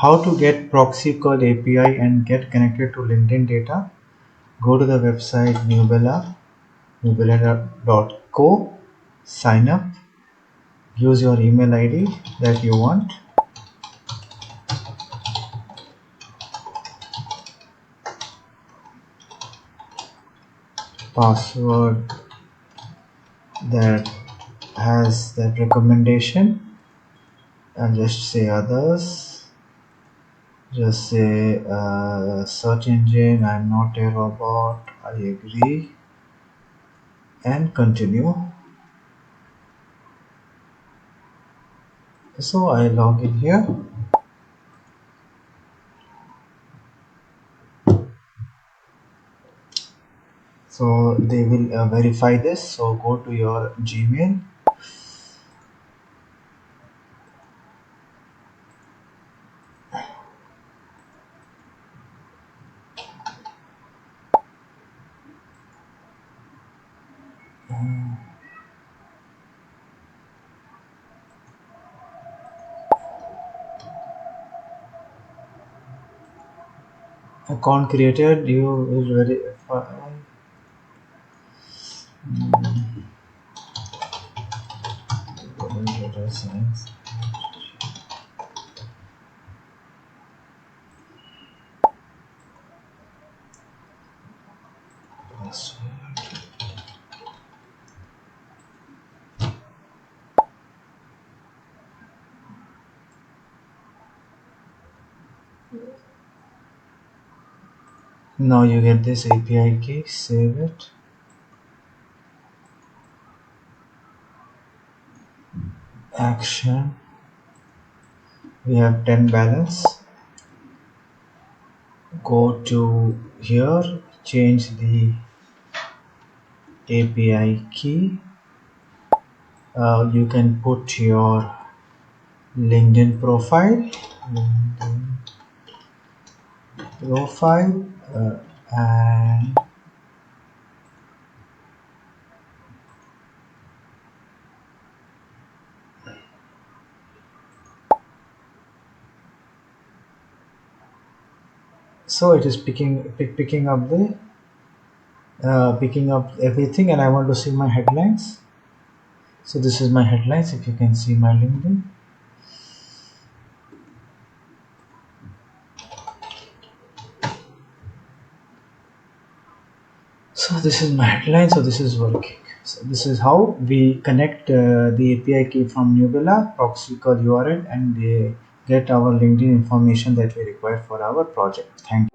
How to get Proxycurl API and get connected to LinkedIn data? Go to the website nubella.co, sign up, use your email ID that you want, password that has that recommendation, and just say others. Just say search engine, I'm not a robot, I agree, and continue. So I log in here. So they will verify this. So go to your Gmail. Account created, you will verify. Data science. Password. Now you get this API key, save it. Action. We have 10 balance. Go to here, change the API key. You can put your LinkedIn profile, and so it is picking up the picking up everything, and I want to see my headlines. So this is my headlines. If you can see my LinkedIn. So this is my headline. So this is working. So this is how we connect the API key from Nubella, Proxycurl URL, and they get our LinkedIn information that we require for our project. Thank you.